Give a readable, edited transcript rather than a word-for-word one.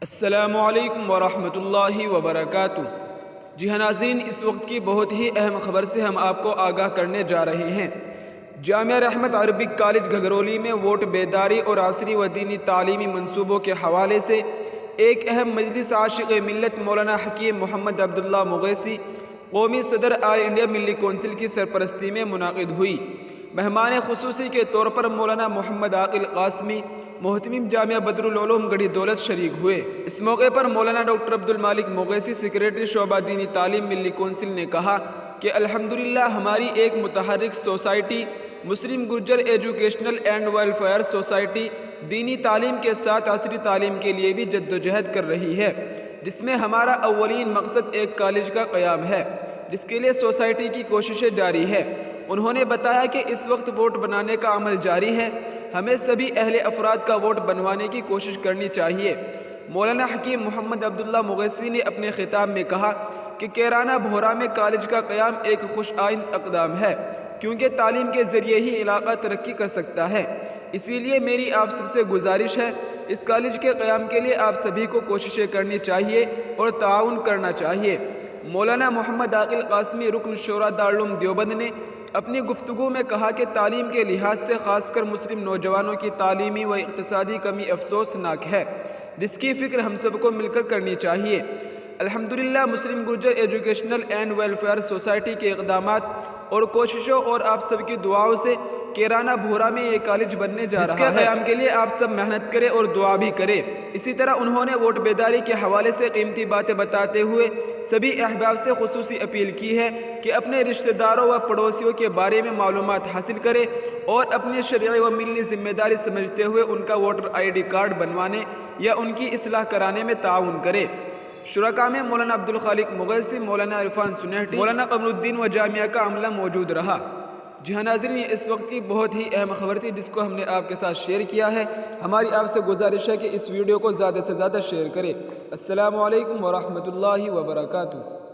السلام علیکم ورحمۃ اللہ وبرکاتہ۔ جی ہاں ناظرین، اس وقت کی بہت ہی اہم خبر سے ہم آپ کو آگاہ کرنے جا رہے ہیں۔ جامعہ رحمت عربک کالج گھگرولی میں ووٹ بیداری اور عصری و دینی تعلیمی منصوبوں کے حوالے سے ایک اہم مجلس عاشق ملت مولانا حکیم محمد عبداللہ مغیثی قومی صدر آل انڈیا ملی کونسل کی سرپرستی میں منعقد ہوئی۔ مہمان خصوصی کے طور پر مولانا محمد عاقل قاسمی محتمم جامعہ بدرالعلوم گڑھی دولت شریک ہوئے۔ اس موقع پر مولانا ڈاکٹر عبدالمالک مغیثی سیکریٹری شعبہ دینی تعلیم ملی کونسل نے کہا کہ الحمدللہ ہماری ایک متحرک society Muslim Gurjar educational and welfare society دینی تعلیم کے ساتھ عصری تعلیم کے لیے بھی جدوجہد کر رہی ہے، جس میں ہمارا اولین مقصد ایک کالج کا قیام ہے، جس کے لیے سوسائٹی کی کوششیں جاری ہے۔ انہوں نے بتایا کہ اس وقت ووٹ بنانے کا عمل جاری ہے، ہمیں سبھی اہل افراد کا ووٹ بنوانے کی کوشش کرنی چاہیے۔ مولانا حکیم محمد عبداللہ مغیثی نے اپنے خطاب میں کہا کہ کیرانہ بھورا میں کالج کا قیام ایک خوش آئند اقدام ہے، کیونکہ تعلیم کے ذریعے ہی علاقہ ترقی کر سکتا ہے۔ اسی لیے میری آپ سب سے گزارش ہے، اس کالج کے قیام کے لیے آپ سبھی کو کوششیں کرنی چاہیے اور تعاون کرنا چاہیے۔ مولانا محمد عاقل قاسمی رکن شورا دارالعلوم دیوبند نے اپنی گفتگو میں کہا کہ تعلیم کے لحاظ سے خاص کر مسلم نوجوانوں کی تعلیمی و اقتصادی کمی افسوسناک ہے، جس کی فکر ہم سب کو مل کر کرنی چاہیے۔ الحمدللہ مسلم Gurjar educational and welfare society کے اقدامات اور کوششوں اور آپ سب کی دعاؤں سے کیرانہ بھورا میں یہ کالج بننے جا رہا ہے، جس کے قیام کے لیے آپ سب محنت کریں اور دعا بھی کریں۔ اسی طرح انہوں نے ووٹ بیداری کے حوالے سے قیمتی باتیں بتاتے ہوئے سبھی احباب سے خصوصی اپیل کی ہے کہ اپنے رشتہ داروں و پڑوسیوں کے بارے میں معلومات حاصل کریں اور اپنی شرعی و ملی ذمہ داری سمجھتے ہوئے ان کا ووٹر آئی ڈی کارڈ بنوانے یا ان کی اصلاح کرانے میں تعاون کریں۔ شرکاء میں مولانا عبدالخالق مغیثی، مولانا عرفان سنیٹی، مولانا قمر الدین و جامعہ کا عملہ موجود رہا۔ جی ہاں ناظرین، یہ اس وقت کی بہت ہی اہم خبر تھی جس کو ہم نے آپ کے ساتھ شیئر کیا ہے۔ ہماری آپ سے گزارش ہے کہ اس ویڈیو کو زیادہ سے زیادہ شیئر کریں۔ السلام علیکم ورحمۃ اللہ وبرکاتہ۔